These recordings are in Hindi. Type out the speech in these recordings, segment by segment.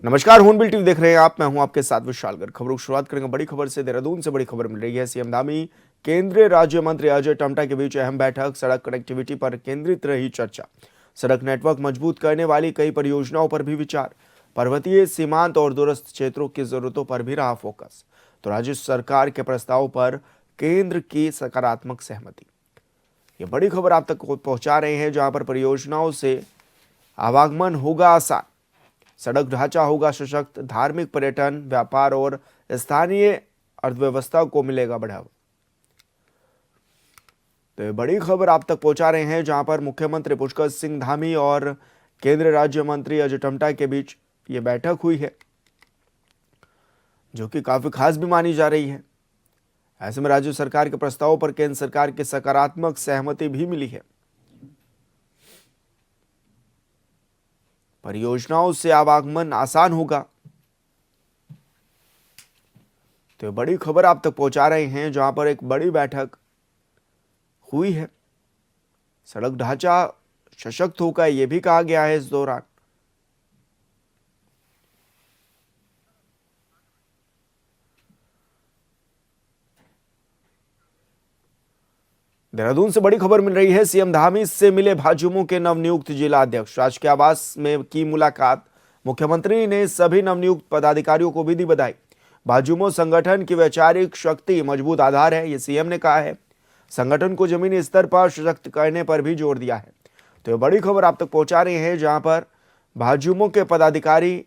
नमस्कार, हूनबिल टीवी देख रहे हैं आप। मैं हूं आपके साथ विशालगढ़। खबरों की शुरुआत करेंगे बड़ी खबर से। देहरादून से बड़ी खबर मिल रही है। सीएम धामी केंद्रीय राज्य मंत्री अजय टम्टा के बीच अहम बैठक। सड़क कनेक्टिविटी पर केंद्रित रही चर्चा। सड़क नेटवर्क मजबूत करने वाली कई परियोजनाओं पर भी विचार। पर्वतीय सीमांत और दूरस्थ क्षेत्रों की जरूरतों पर भी रहा फोकस। तो राज्य सरकार के प्रस्ताव पर केंद्र की सकारात्मक सहमति। ये बड़ी खबर आप तक पहुंचा रहे हैं, जहां पर परियोजनाओं से आवागमन होगा आसान, सड़क ढांचा होगा सशक्त, धार्मिक, पर्यटन, व्यापार और स्थानीय अर्थव्यवस्था को मिलेगा बढ़ावा। तो ये बड़ी खबर आप तक पहुंचा रहे हैं, जहां पर मुख्यमंत्री पुष्कर सिंह धामी और केंद्रीय राज्य मंत्री अजय टम्टा के बीच ये बैठक हुई है, जो कि काफी खास भी मानी जा रही है। ऐसे में राज्य सरकार के प्रस्तावों पर केंद्र सरकार की सकारात्मक सहमति भी मिली है। परियोजनाओं से आवागमन आसान होगा। तो बड़ी खबर आप तक पहुंचा रहे हैं, जहां पर एक बड़ी बैठक हुई है। सड़क ढांचा सशक्त होगा, यह भी कहा गया है इस दौरान। देहरादून से बड़ी खबर मिल रही है। सीएम धामी से मिले भाजयुमो के नवनियुक्त जिला अध्यक्ष। राजकीय आवास में की मुलाकात। मुख्यमंत्री ने सभी नवनियुक्त पदाधिकारियों को भी दी बधाई। भाजयुमो संगठन की वैचारिक शक्ति मजबूत आधार है, ये सीएम ने कहा है। संगठन को जमीनी स्तर पर सशक्त करने पर भी जोर दिया है। तो ये बड़ी खबर आप तक पहुंचा रहे हैं, जहां पर भाजयुमो के पदाधिकारी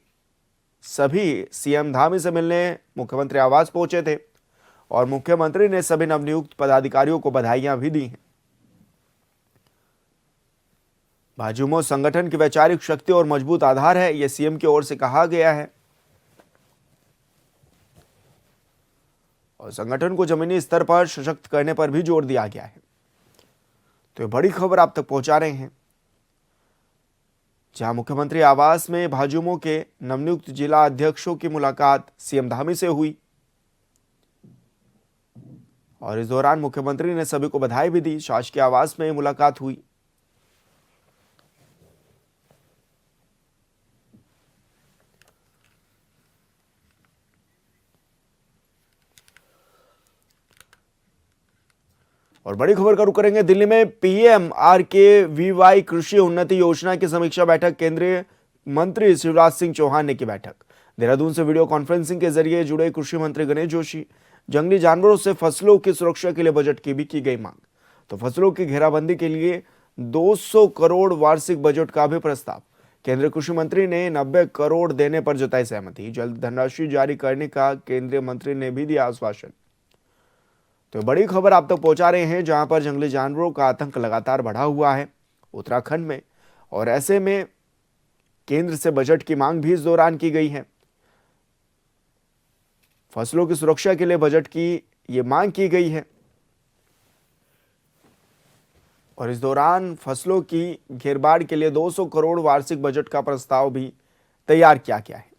सभी सीएम धामी से मिलने मुख्यमंत्री आवास पहुंचे थे और मुख्यमंत्री ने सभी नवनियुक्त पदाधिकारियों को बधाइयां भी दी हैं। भाजयुमो संगठन की वैचारिक शक्ति और मजबूत आधार है, यह सीएम की ओर से कहा गया है और संगठन को जमीनी स्तर पर सशक्त करने पर भी जोर दिया गया है। तो ये बड़ी खबर आप तक पहुंचा रहे हैं, जहां मुख्यमंत्री आवास में भाजयुमो के नवनियुक्त जिला अध्यक्षों की मुलाकात सीएम धामी से हुई और इस दौरान मुख्यमंत्री ने सभी को बधाई भी दी। शासकीय आवास में मुलाकात हुई। और बड़ी खबर का रुख करेंगे दिल्ली में। PMRKVY कृषि उन्नति योजना की समीक्षा बैठक। केंद्रीय मंत्री शिवराज सिंह चौहान ने की बैठक। देहरादून से वीडियो कॉन्फ्रेंसिंग के जरिए जुड़े कृषि मंत्री गणेश जोशी। जंगली जानवरों से फसलों की सुरक्षा के लिए बजट की भी की गई मांग। तो फसलों की घेराबंदी के लिए 200 करोड़ वार्षिक बजट का भी प्रस्ताव। केंद्रीय कृषि मंत्री ने 90 करोड़ देने पर जताई सहमति। जल्द धनराशि जारी करने का केंद्रीय मंत्री ने भी दिया आश्वासन। तो बड़ी खबर आप तक पहुंचा रहे हैं, जहां पर जंगली जानवरों का आतंक लगातार बढ़ा हुआ है उत्तराखंड में, और ऐसे में केंद्र से बजट की मांग भी इस दौरान की गई है। फसलों की सुरक्षा के लिए बजट की ये मांग की गई है और इस दौरान फसलों की घेरबाड़ के लिए 200 करोड़ वार्षिक बजट का प्रस्ताव भी तैयार किया गया है,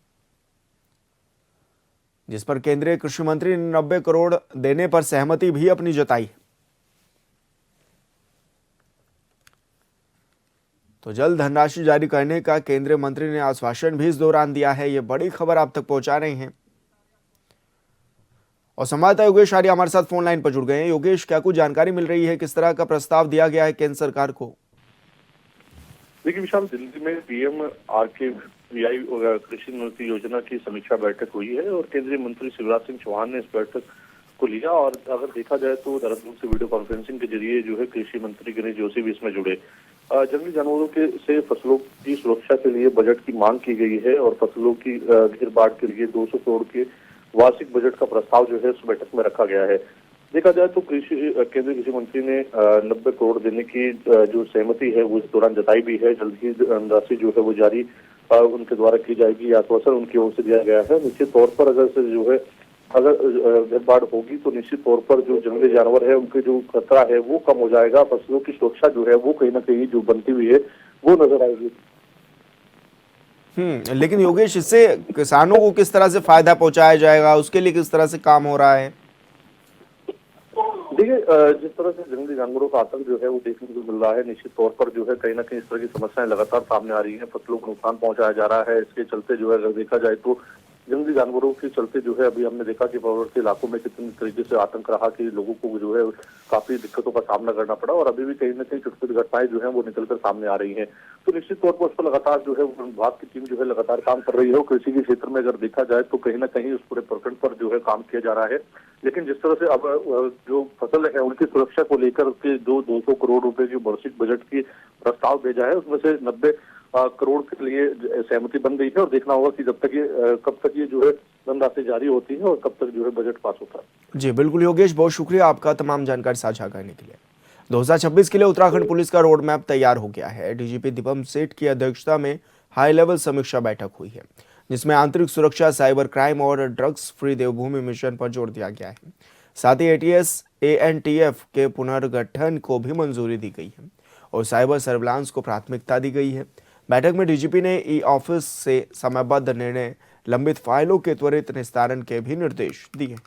जिस पर केंद्रीय कृषि मंत्री ने 90 करोड़ देने पर सहमति भी अपनी जताई है। तो जल्द धनराशि जारी करने का केंद्रीय मंत्री ने आश्वासन भी इस दौरान दिया है। यह बड़ी खबर आप तक पहुंचा रहे हैं और संवाददाता योगेश आर्य हमारे साथ फोन लाइन पर जुड़ गए हैं। योगेश, क्या कुछ जानकारी मिल रही है, किस तरह का प्रस्ताव दिया गया है केंद्र सरकार को? देखिए विशाल, दिल्ली में PMRKVY कृषि उन्नति योजना की समीक्षा बैठक हुई है और केंद्रीय मंत्री शिवराज सिंह चौहान ने इस बैठक को लिया। और अगर देखा जाए तो देहरादून से वीडियो कॉन्फ्रेंसिंग के जरिए जो है कृषि मंत्री गणेश जोशी भी इसमें जुड़े। जंगली जानवरों के से फसलों की सुरक्षा के लिए बजट की मांग की गई है और फसलों की घेरबाड़ के लिए 200 करोड़ के वार्षिक बजट का प्रस्ताव जो है उस बैठक में रखा गया है। देखा जाए तो केंद्रीय कृषि मंत्री ने 90 करोड़ देने की जो सहमति है वो इस दौरान जताई भी है। जल्द ही धनराशि जो है वो जारी उनके द्वारा की जाएगी, आश्वासन उनकी ओर से दिया गया है। निश्चित तौर पर अगर घेरबाड़ होगी तो निश्चित तौर पर जो जंगली जानवर है उनके जो खतरा है वो कम हो जाएगा। फसलों की सुरक्षा जो है वो कहीं ना कहीं जो बनती हुई है वो नजर आएगी। लेकिन योगेश, इससे किसानों को किस तरह से फायदा पहुंचाया जाएगा, उसके लिए किस तरह से काम हो रहा है? देखिए जिस तरह से जंगली जानवरों का आतंक जो है वो देखने को मिल रहा है, निश्चित तौर पर जो है कहीं ना कहीं इस तरह की समस्याएं लगातार सामने आ रही हैं, फसलों को नुकसान पहुंचाया जा रहा है। इसके चलते जो है अगर देखा जाए तो जंगली जानवरों के चलते जो है अभी हमने देखा कि पर्वतीय इलाकों में कितनी तरीके से आतंक रहा कि लोगों को जो है काफी दिक्कतों का सामना करना पड़ा, और अभी भी कहीं ना कहीं छोटी छोटी घटनाएं जो है वो निकलकर सामने आ रही हैं। तो निश्चित तौर पर उस पर लगातार जो है वन विभाग की टीम जो है लगातार काम कर रही है, और कृषि के क्षेत्र में अगर देखा जाए तो कहीं ना कहीं उस पूरे प्रकरण पर जो है काम किया जा रहा है। लेकिन जिस तरह से अब जो फसल है उनकी सुरक्षा को लेकर के जो 200 करोड़ रुपए की वार्षिक बजट की प्रस्ताव भेजा है, उसमें से 90 करोड़ के लिए सहमति बन गई है, और देखना होगा कि कब तक ये जो है धनराशि जारी होती है और कब तक जो है बजट पास होता है। जी बिल्कुल योगेश, बहुत शुक्रिया आपका तमाम जानकारी साझा करने के लिए। 2026 के लिए उत्तराखंड पुलिस का रोड मैप तैयार हो गया है। डीजीपी दीपम सेठ की अध्यक्षता में हाई लेवल समीक्षा बैठक हुई है, जिसमें आंतरिक सुरक्षा, साइबर क्राइम और ड्रग्स फ्री देवभूमि मिशन पर जोर दिया गया है। साथ ही एटीएस एएनटीएफ के पुनर्गठन को भी मंजूरी दी गई है और साइबर सर्विलांस को प्राथमिकता दी गई है। बैठक में डीजीपी ने ई ऑफिस से समयबद्ध निर्णय, लंबित फाइलों के त्वरित निस्तारण के भी निर्देश दिए।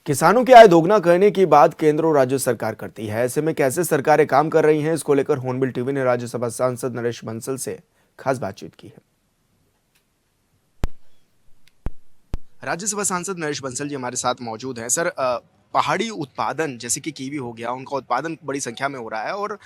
किसानों की आय दोगुना करने की बात केंद्र और राज्य सरकार करती है। ऐसे में कैसे सरकारें काम कर रही हैं, इसको लेकर हॉर्नबिल टीवी ने राज्यसभा सांसद नरेश बंसल से खास बातचीत की है। राज्यसभा सांसद नरेश बंसल जी हमारे साथ मौजूद हैं। सर, पहाड़ी उत्पादन जैसे कि कीवी हो गया, उनका उत्पादन बड़ी संख्या में हो रहा है, और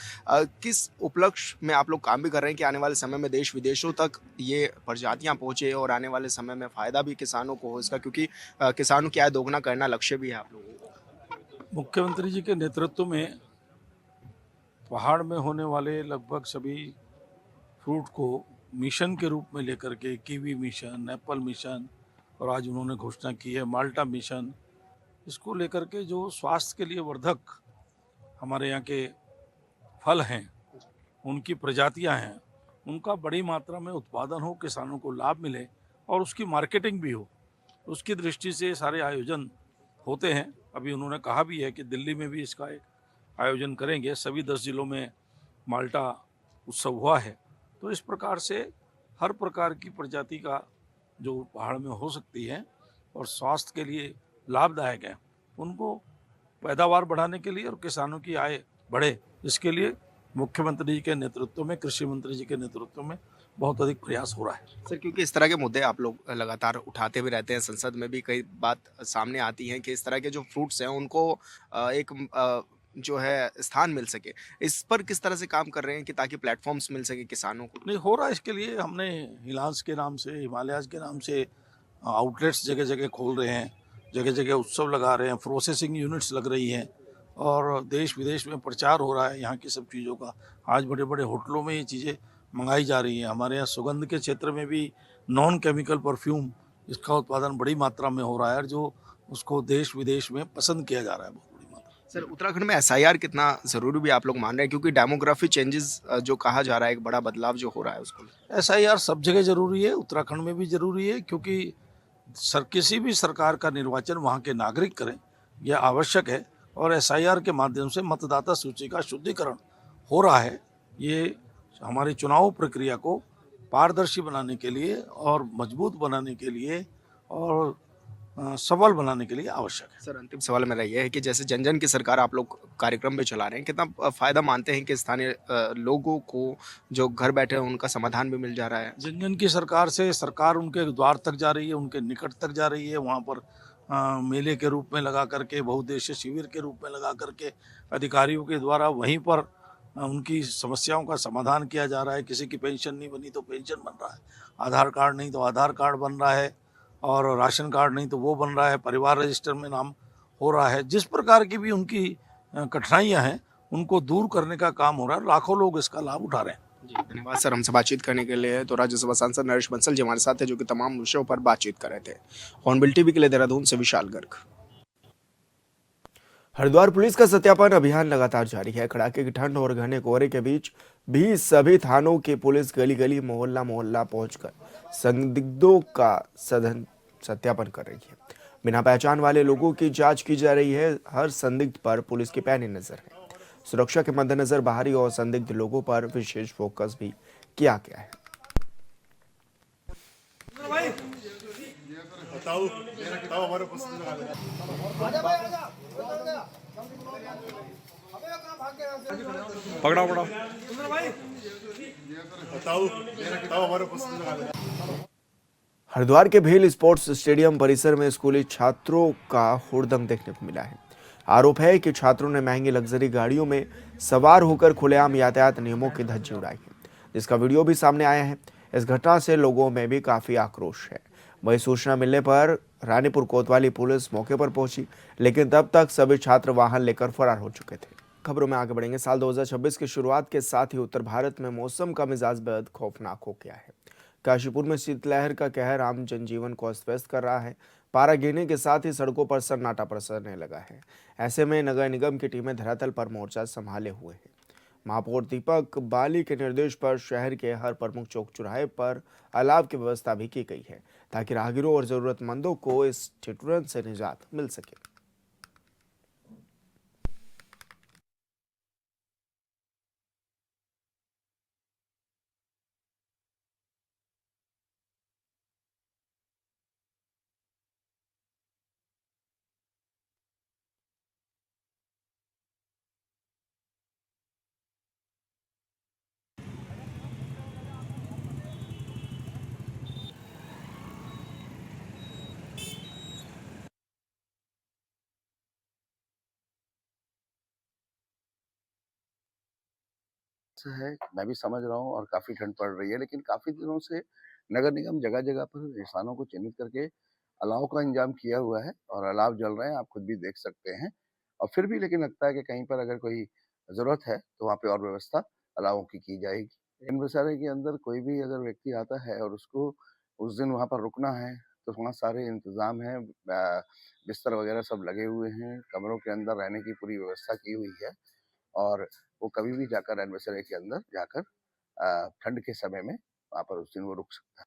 किस उपलक्ष्य में आप लोग काम भी कर रहे हैं कि आने वाले समय में देश विदेशों तक ये प्रजातियां पहुंचे और आने वाले समय में फायदा भी किसानों को हो इसका, क्योंकि किसानों की आय दोगुना करना लक्ष्य भी है आप लोगों का। मुख्यमंत्री जी के नेतृत्व में पहाड़ में होने वाले लगभग सभी फ्रूट को मिशन के रूप में लेकर के, कीवी मिशन, एप्पल मिशन, और आज उन्होंने घोषणा की है माल्टा मिशन, इसको लेकर के जो स्वास्थ्य के लिए वर्धक हमारे यहाँ के फल हैं, उनकी प्रजातियां हैं, उनका बड़ी मात्रा में उत्पादन हो, किसानों को लाभ मिले और उसकी मार्केटिंग भी हो, उसकी दृष्टि से सारे आयोजन होते हैं। अभी उन्होंने कहा भी है कि दिल्ली में भी इसका एक आयोजन करेंगे। सभी 10 जिलों में माल्टा उत्सव हुआ है। तो इस प्रकार से हर प्रकार की प्रजाति का जो पहाड़ में हो सकती है और स्वास्थ्य के लिए लाभदायक है, उनको पैदावार बढ़ाने के लिए और किसानों की आय बढ़े, इसके लिए मुख्यमंत्री जी के नेतृत्व में, कृषि मंत्री जी के नेतृत्व में बहुत अधिक प्रयास हो रहा है। सर, क्योंकि इस तरह के मुद्दे आप लोग लगातार उठाते भी रहते हैं, संसद में भी कई बात सामने आती हैं कि इस तरह के जो फ्रूट्स हैं उनको एक जो है स्थान मिल सके, इस पर किस तरह से काम कर रहे हैं कि ताकि प्लेटफॉर्म्स मिल सके किसानों को? नहीं हो रहा है, इसके लिए हमने हिलांस के नाम से, हिमालयाज के नाम से आउटलेट्स जगह जगह खोल रहे हैं, जगह जगह उत्सव लगा रहे हैं, प्रोसेसिंग यूनिट्स लग रही हैं, और देश विदेश में प्रचार हो रहा है यहाँ की सब चीज़ों का। आज बड़े बड़े होटलों में ये चीज़ें मंगाई जा रही हैं। हमारे यहाँ सुगंध के क्षेत्र में भी नॉन केमिकल परफ्यूम, इसका उत्पादन बड़ी मात्रा में हो रहा है, और जो उसको देश विदेश में पसंद किया जा रहा है बहुत बड़ी मात्रा। सर, उत्तराखंड में एसआईआर कितना जरूरी भी आप लोग मान रहे हैं, क्योंकि डेमोग्राफी चेंजेस जो कहा जा रहा है, एक बड़ा बदलाव जो हो रहा है उसको? SIR सब जगह जरूरी है, उत्तराखंड में भी जरूरी है, क्योंकि किसी भी सरकार का निर्वाचन वहाँ के नागरिक करें, यह आवश्यक है। और SIR के माध्यम से मतदाता सूची का शुद्धिकरण हो रहा है। ये हमारी चुनाव प्रक्रिया को पारदर्शी बनाने के लिए और मजबूत बनाने के लिए और सबल बनाने के लिए आवश्यक है। सर, अंतिम सवाल मेरा ये है कि जैसे जन जन की सरकार आप लोग कार्यक्रम भी चला रहे हैं, कितना फायदा मानते हैं कि स्थानीय लोगों को जो घर बैठे हैं उनका समाधान भी मिल जा रहा है? जन जन की सरकार से सरकार उनके द्वार तक जा रही है, उनके निकट तक जा रही है। वहाँ पर मेले के रूप में लगा करके, बहुउद्देशीय शिविर के रूप में लगा करके अधिकारियों के द्वारा वहीं पर उनकी समस्याओं का समाधान किया जा रहा है। किसी की पेंशन नहीं बनी तो पेंशन बन रहा है, आधार कार्ड नहीं तो आधार कार्ड बन रहा है, और राशन कार्ड नहीं तो वो बन रहा है, परिवार रजिस्टर में नाम हो रहा है। जिस प्रकार की भी उनकी कठिनाइयां हैं उनको दूर करने का काम हो रहा है। लाखों लोग इसका लाभ उठा रहे हैं। जी, धन्यवाद सर हमसे बातचीत करने के लिए। तो राज्यसभा सांसद नरेश बंसल जी हमारे साथ थे, जो कि तमाम विषयों पर बातचीत कर रहे थे। हॉर्नबिल टीवी के लिए देहरादून से विशाल गर्ग। हरिद्वार पुलिस का सत्यापन अभियान लगातार जारी है। कड़ाके की ठंड और घने कोहरे के बीच भी सभी थानों की पुलिस गली गली, मोहल्ला मोहल्ला पहुंचकर संदिग्धों का सघन सत्यापन कर रही है। बिना पहचान वाले लोगों की जांच की जा रही है। हर संदिग्ध पर पुलिस की पैनी नजर है। सुरक्षा के मद्देनजर बाहरी और संदिग्ध लोगों पर विशेष फोकस भी किया गया है। बताओ बताओ हमारे पकड़ाओ पकड़ाओ। बताओ बताओ हमारे हरिद्वार के भेल स्पोर्ट्स स्टेडियम परिसर में स्कूली छात्रों का हुड़दंग देखने को मिला है। आरोप है कि छात्रों ने महंगी लग्जरी गाड़ियों में सवार होकर खुलेआम यातायात नियमों की धज्जी उड़ाई है, जिसका वीडियो भी सामने आया है। इस घटना से लोगों में भी काफी आक्रोश है। वही सूचना मिलने पर रानीपुर कोतवाली पुलिस मौके पर पहुंची, लेकिन तब तक सभी छात्र वाहन लेकर फरार हो चुके थे। खबरों में आगे बढ़ेंगे। साल 2026 की शुरुआत के साथ ही उत्तर भारत में मौसम का मिजाज बेहद खौफनाक हो गया है। काशीपुर में शीतलहर का कहर आम जनजीवन को अस्त व्यस्त कर रहा है। पारा गिरने के साथ ही सड़कों पर सन्नाटा पसरने लगा है। ऐसे में नगर निगम की टीमें धरातल पर मोर्चा संभाले हुए हैं। महापौर दीपक बाली के निर्देश पर शहर के हर प्रमुख चौक चौराहे पर अलाव की व्यवस्था भी की गई है, ताकि राहगीरों और जरूरतमंदों को इस ठिठुरन से निजात मिल सके। है, मैं भी समझ रहा हूँ और काफ़ी ठंड पड़ रही है, लेकिन काफ़ी दिनों से नगर निगम जगह-जगह पर इंसानों को चिन्हित करके अलाव का इंतज़ाम किया हुआ है और अलाव जल रहे हैं, आप खुद भी देख सकते हैं। और फिर भी लेकिन लगता है कि कहीं पर अगर कोई ज़रूरत है, तो वहाँ पे और व्यवस्था अलावों की जाएगी। इन बसेरे के अंदर कोई भी अगर व्यक्ति आता है और उसको उस दिन वहाँ पर रुकना है, तो वहाँ सारे इंतज़ाम हैं, बिस्तर वगैरह सब लगे हुए हैं, कमरों के अंदर रहने की पूरी व्यवस्था की हुई है और वो कभी भी जाकर एडवेंचर के अंदर जाकर ठंड के समय में वहाँ पर उस दिन वो रुक सकता है।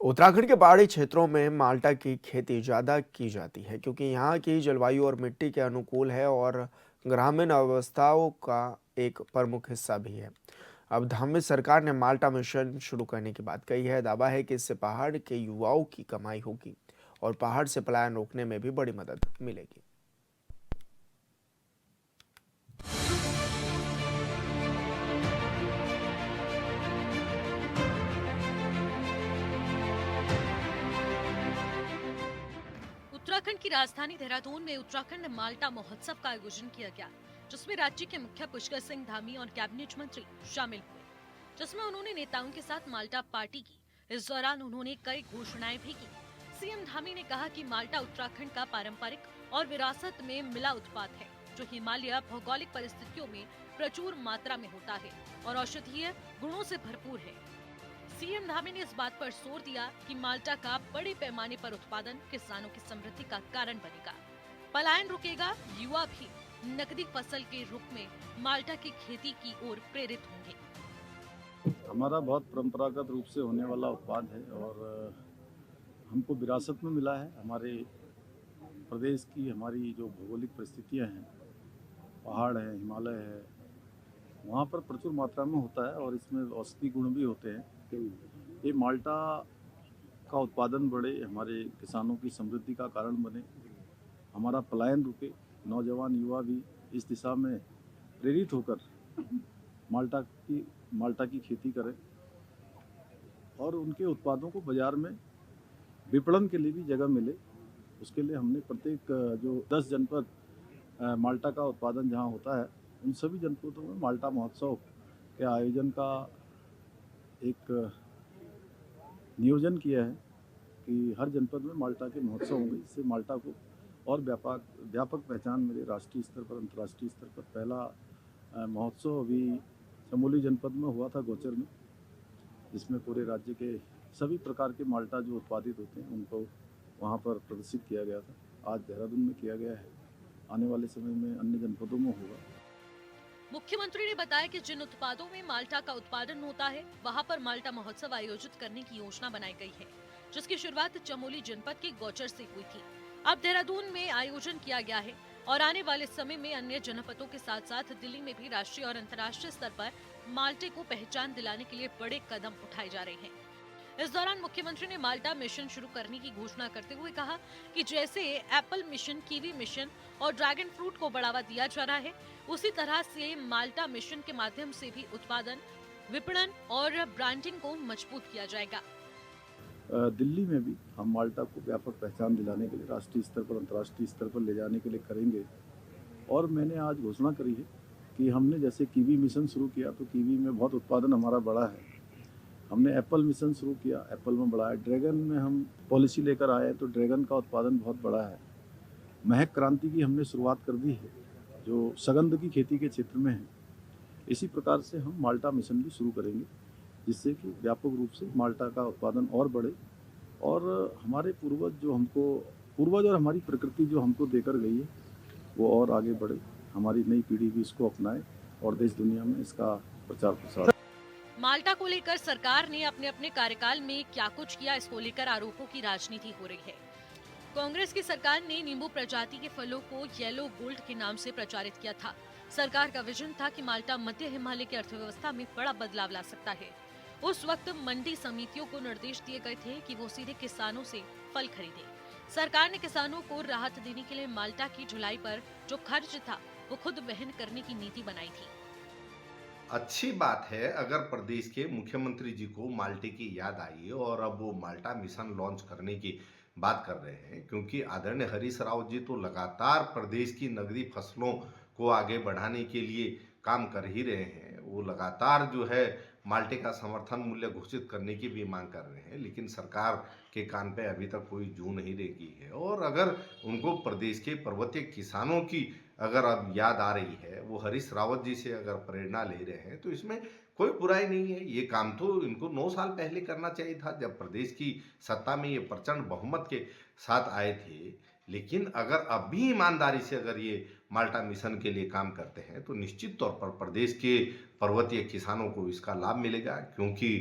उत्तराखंड के पहाड़ी क्षेत्रों में माल्टा की खेती ज़्यादा की जाती है, क्योंकि यहाँ की जलवायु और मिट्टी के अनुकूल है और ग्रामीण अवस्थाओं का एक प्रमुख हिस्सा भी है। अब धामी सरकार ने माल्टा मिशन शुरू करने की बात कही है। दावा है कि इससे पहाड़ के युवाओं की कमाई होगी और पहाड़ से पलायन रोकने में भी बड़ी मदद मिलेगी। उत्तराखंड की राजधानी देहरादून में उत्तराखंड माल्टा महोत्सव का आयोजन किया गया, जिसमें राज्य के मुखिया पुष्कर सिंह धामी और कैबिनेट मंत्री शामिल हुए, जिसमें उन्होंने नेताओं के साथ माल्टा पार्टी की। इस दौरान उन्होंने कई घोषणाएं भी की। सीएम धामी ने कहा कि माल्टा उत्तराखंड का पारंपरिक और विरासत में मिला उत्पाद है, जो हिमालय भौगोलिक परिस्थितियों में प्रचुर मात्रा में होता है और औषधीय गुणों से भरपूर है। सीएम धामी ने इस बात पर जोर दिया कि माल्टा का बड़े पैमाने पर उत्पादन किसानों की समृद्धि का कारण बनेगा, पलायन रुकेगा, युवा भी नकदी फसल के रूप में माल्टा की खेती की ओर प्रेरित होंगे। हमारा बहुत परंपरागत रूप से होने वाला उत्पाद है और हमको विरासत में मिला है। हमारे प्रदेश की हमारी जो भौगोलिक परिस्थितियां हैं, पहाड़ है, हिमालय है, वहाँ पर प्रचुर मात्रा में होता है और इसमें औषधि गुण भी होते हैं। ये माल्टा का उत्पादन बढ़े, हमारे किसानों की समृद्धि का कारण बने, हमारा पलायन रुके, नौजवान युवा भी इस दिशा में प्रेरित होकर माल्टा की खेती करें और उनके उत्पादों को बाजार में विपणन के लिए भी जगह मिले। उसके लिए हमने प्रत्येक जो 10 जनपद माल्टा का उत्पादन जहां होता है, उन सभी जनपदों में माल्टा महोत्सव के आयोजन का एक नियोजन किया है कि हर जनपद में माल्टा के महोत्सव होंगे, जिससे माल्टा को और व्यापक पहचान मिले राष्ट्रीय स्तर पर, अंतर्राष्ट्रीय स्तर पर। पहला महोत्सव अभी चमोली जनपद में हुआ था, गोचर में, जिसमें पूरे राज्य के सभी प्रकार के माल्टा जो उत्पादित होते हैं उनको वहाँ पर प्रदर्शित किया गया था। आज देहरादून में किया गया है, आने वाले समय में अन्य जनपदों में होगा। मुख्यमंत्री ने बताया कि जिन उत्पादों में माल्टा का उत्पादन होता है, वहां पर माल्टा महोत्सव आयोजित करने की योजना बनाई गई है, जिसकी शुरुआत चमोली जनपद के गौचर से हुई थी। अब देहरादून में आयोजन किया गया है और आने वाले समय में अन्य जनपदों के साथ साथ दिल्ली में भी राष्ट्रीय और अंतर्राष्ट्रीय स्तर पर माल्टे को पहचान दिलाने के लिए बड़े कदम उठाए जा रहे हैं। इस दौरान मुख्यमंत्री ने माल्टा मिशन शुरू करने की घोषणा करते हुए कहा कि जैसे एप्पल मिशन, कीवी मिशन और ड्रैगन फ्रूट को बढ़ावा दिया जा रहा है, उसी तरह से माल्टा मिशन के माध्यम से भी उत्पादन, विपणन और ब्रांडिंग को मजबूत किया जाएगा। दिल्ली में भी हम माल्टा को व्यापक पहचान दिलाने के लिए राष्ट्रीय स्तर पर, अंतर्राष्ट्रीय स्तर पर ले जाने के लिए करेंगे। और मैंने आज घोषणा करी है कि हमने जैसे कीवी मिशन शुरू किया तो कीवी में बहुत उत्पादन हमारा बढ़ा है। हमने एप्पल मिशन शुरू किया, एप्पल में बढ़ा है। ड्रैगन में हम पॉलिसी लेकर आए तो ड्रैगन का उत्पादन बहुत बढ़ा है। महक क्रांति की हमने शुरुआत कर दी है, जो सगंध की खेती के क्षेत्र में है। इसी प्रकार से हम माल्टा मिशन भी शुरू करेंगे, जिससे कि व्यापक रूप से माल्टा का उत्पादन और बढ़े और हमारे पूर्वज और हमारी प्रकृति जो हमको देकर गई है वो और आगे बढ़े, हमारी नई पीढ़ी भी इसको अपनाए और देश दुनिया में इसका प्रचार प्रसार। माल्टा को लेकर सरकार ने अपने अपने कार्यकाल में क्या कुछ किया, इसको लेकर आरोपों की राजनीति हो रही है। कांग्रेस की सरकार ने नींबू प्रजाति के फलों को येलो गोल्ड के नाम से प्रचारित किया था। सरकार का विजन था कि माल्टा मध्य हिमालय की अर्थव्यवस्था में बड़ा बदलाव ला सकता है। उस वक्त मंडी समितियों को निर्देश दिए गए थे कि वो सीधे किसानों से फल खरीदें। सरकार ने किसानों को राहत देने के लिए माल्टा की ढुलाई पर जो खर्च था वो खुद वहन करने की नीति बनाई थी। अच्छी बात है अगर प्रदेश के मुख्यमंत्री जी को माल्टे की याद आई और अब वो माल्टा मिशन लॉन्च करने की बात कर रहे हैं, क्योंकि आदरणीय हरीश रावत जी तो लगातार प्रदेश की नगदी फसलों को आगे बढ़ाने के लिए काम कर ही रहे हैं। वो लगातार जो है माल्टे का समर्थन मूल्य घोषित करने की भी मांग कर रहे हैं, लेकिन सरकार के कान पे अभी तक कोई जू नहीं रेगी है। और अगर उनको प्रदेश के पर्वतीय किसानों की अगर अब याद आ रही है, वो हरीश रावत जी से अगर प्रेरणा ले रहे हैं, तो इसमें कोई बुराई नहीं है। ये काम तो इनको 9 साल पहले करना चाहिए था, जब प्रदेश की सत्ता में ये प्रचंड बहुमत के साथ आए थे। लेकिन अगर अब भी ईमानदारी से अगर ये माल्टा मिशन के लिए काम करते हैं तो निश्चित तौर पर प्रदेश के पर्वतीय किसानों को इसका लाभ मिलेगा, क्योंकि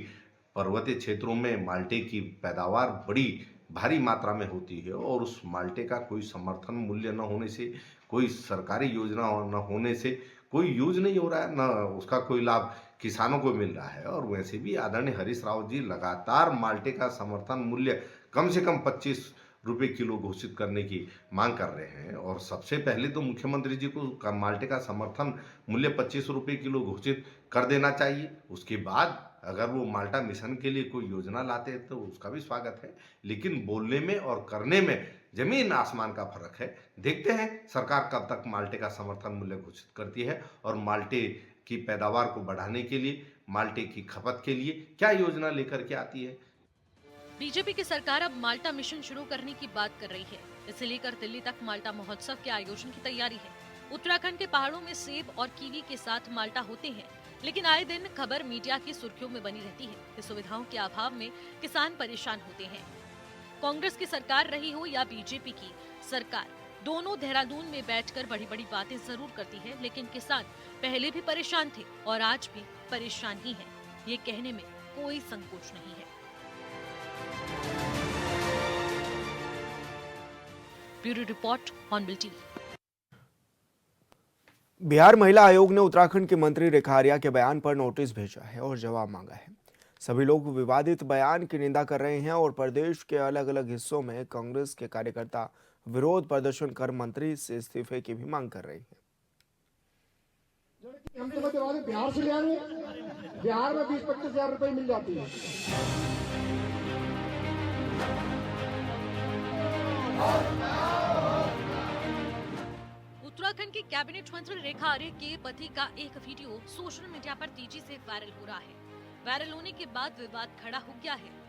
पर्वतीय क्षेत्रों में माल्टे की पैदावार बड़ी भारी मात्रा में होती है और उस माल्टे का कोई समर्थन मूल्य न होने से, कोई सरकारी योजना न होने से कोई यूज नहीं हो रहा है, न उसका कोई लाभ किसानों को मिल रहा है। और वैसे भी आदरणीय हरीश रावत जी लगातार माल्टे का समर्थन मूल्य कम से कम 25 रुपये किलो घोषित करने की मांग कर रहे हैं। और सबसे पहले तो मुख्यमंत्री जी को माल्टे का समर्थन मूल्य 25 रुपये किलो घोषित कर देना चाहिए। उसके बाद अगर वो माल्टा मिशन के लिए कोई योजना लाते हैं तो उसका भी स्वागत है, लेकिन बोलने में और करने में जमीन आसमान का फर्क है। देखते हैं सरकार कब तक माल्टे का समर्थन मूल्य घोषित करती है और माल्टे की पैदावार को बढ़ाने के लिए, माल्टे की खपत के लिए क्या योजना लेकर के आती है। बीजेपी की सरकार अब माल्टा मिशन शुरू करने की बात कर रही है। इसे लेकर दिल्ली तक माल्टा महोत्सव के आयोजन की तैयारी है। उत्तराखंड के पहाड़ों में सेब और कीवी के साथ माल्टा होते हैं, लेकिन आए दिन खबर मीडिया की सुर्खियों में बनी रहती है कि सुविधाओं के अभाव में किसान परेशान होते हैं। कांग्रेस की सरकार रही हो या बीजेपी की सरकार, दोनों देहरादून में बैठकर बड़ी बड़ी बातें जरूर करती है, लेकिन किसान पहले भी परेशान थे और आज भी परेशान ही है। ये कहने में कोई संकोच नहीं है। Bureau report, hornbill TV. Bihar महिला आयोग ने उत्तराखंड की मंत्री रेखा आर्या के बयान पर नोटिस भेजा है और जवाब मांगा है। सभी लोग विवादित बयान की निंदा कर रहे हैं और प्रदेश के अलग अलग हिस्सों में कांग्रेस के कार्यकर्ता विरोध प्रदर्शन कर मंत्री से इस्तीफे की भी मांग कर रहे हैं। हम तो बिहार से ले आएंगे, बिहार में 20-25 हजार रुपए मिल जाती है। उत्तराखंड की कैबिनेट मंत्री रेखा आर्य के पति का एक वीडियो सोशल मीडिया पर तेजी से वायरल हो रहा है। वायरल होने के बाद विवाद खड़ा हो गया है।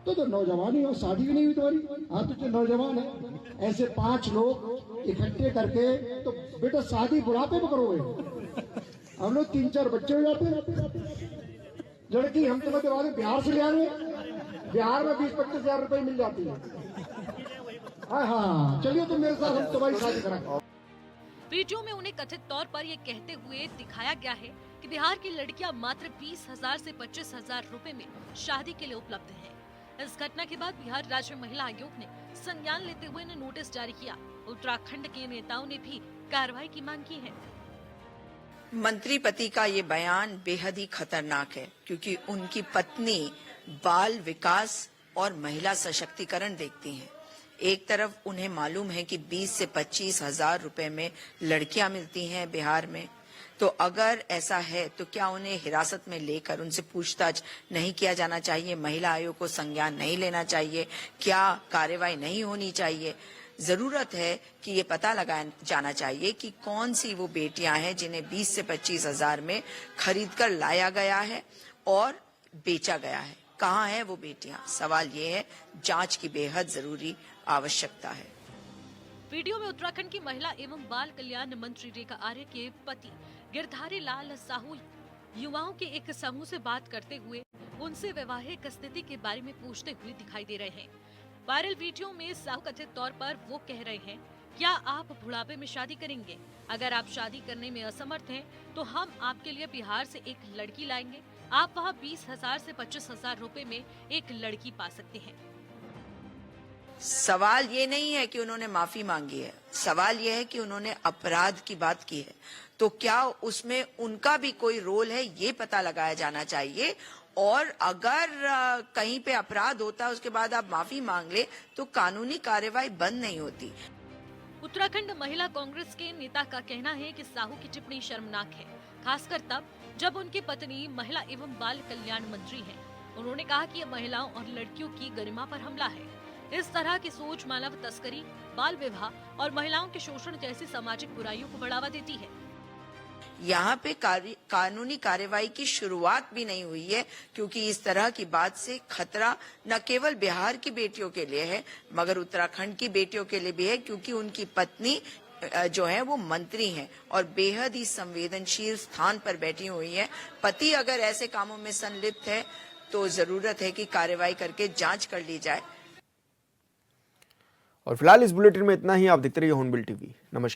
तो नौजवान ही हो, शादी भी नहीं हुई तुम्हारी। हाँ तो जो नौजवान है, ऐसे 5 लोग इकट्ठे करके तो बेटा शादी बुढ़ापे में करोगे। हम लोग 3-4 बच्चे हो जाते हैं। लड़की हम तो बिहार से ले आएंगे, बिहार में 20-25 हजार रुपए मिल जाती है। हाँ चलिए तो मेरे साथ हम तुम्हारी शादी कराएंगे। वीडियो में उन्हें कथित तौर पर यह कहते हुए दिखाया गया है कि बिहार की लड़कियां मात्र 20,000 से 25,000 रुपए में शादी के लिए उपलब्ध हैं। इस घटना के बाद बिहार राज्य महिला आयोग ने संज्ञान लेते हुए इन्हें नोटिस जारी किया। उत्तराखंड के नेताओं ने भी कार्रवाई की मांग की है। मंत्री पति का ये बयान बेहद ही खतरनाक है, क्योंकि उनकी पत्नी बाल विकास और महिला सशक्तिकरण देखती हैं। एक तरफ उन्हें मालूम है कि 20 से 25 हजार रुपए में लड़कियां मिलती हैं बिहार में, तो अगर ऐसा है तो क्या उन्हें हिरासत में लेकर उनसे पूछताछ नहीं किया जाना चाहिए? महिला आयोग को संज्ञान नहीं लेना चाहिए? क्या कार्रवाई नहीं होनी चाहिए? जरूरत है कि ये पता लगाया जाना चाहिए कि कौन सी वो बेटियां हैं जिन्हें 20 से 25 हजार में खरीद कर लाया गया है और बेचा गया है। कहाँ है वो बेटियां? सवाल ये है, जांच की बेहद जरूरी आवश्यकता है। वीडियो में उत्तराखंड की महिला एवं बाल कल्याण मंत्री रेखा आर्य के पति गिरधारी लाल साहू युवाओं के एक समूह से बात करते हुए उनसे वैवाहिक स्थिति के बारे में पूछते हुए दिखाई दे रहे हैं। वायरल वीडियो में साहू कथित तौर पर वो कह रहे हैं, क्या आप बुढ़ापे में शादी करेंगे? अगर आप शादी करने में असमर्थ हैं, तो हम आपके लिए बिहार से एक लड़की लाएंगे। आप वहाँ 20,000 से 25,000 रुपए में एक लड़की पा सकते हैं। सवाल ये नहीं है कि उन्होंने माफी मांगी है, सवाल ये है कि उन्होंने अपराध की बात की है। तो क्या उसमें उनका भी कोई रोल है, ये पता लगाया जाना चाहिए। और अगर कहीं पे अपराध होता है उसके बाद आप माफी मांग ले तो कानूनी कार्रवाई बंद नहीं होती। उत्तराखंड महिला कांग्रेस के नेता का कहना है कि साहू की टिप्पणी शर्मनाक है, खासकर तब जब उनकी पत्नी महिला एवं बाल कल्याण मंत्री हैं। उन्होंने कहा कि यह महिलाओं और लड़कियों की गरिमा पर हमला है। इस तरह की सोच मानव तस्करी, बाल विवाह और महिलाओं के शोषण जैसी सामाजिक बुराइयों को बढ़ावा देती है। यहाँ पे कानूनी कार्रवाई की शुरुआत भी नहीं हुई है, क्योंकि इस तरह की बात से खतरा न केवल बिहार की बेटियों के लिए है मगर उत्तराखंड की बेटियों के लिए भी है, क्योंकि उनकी पत्नी जो है वो मंत्री हैं और बेहद ही संवेदनशील स्थान पर बैठी हुई है। पति अगर ऐसे कामों में संलिप्त है तो जरूरत है कि कार्रवाई करके जांच कर ली जाए। और फिलहाल इस बुलेटिन में इतना ही। आप देखते रहिए हॉर्नबिल टीवी। नमस्कार।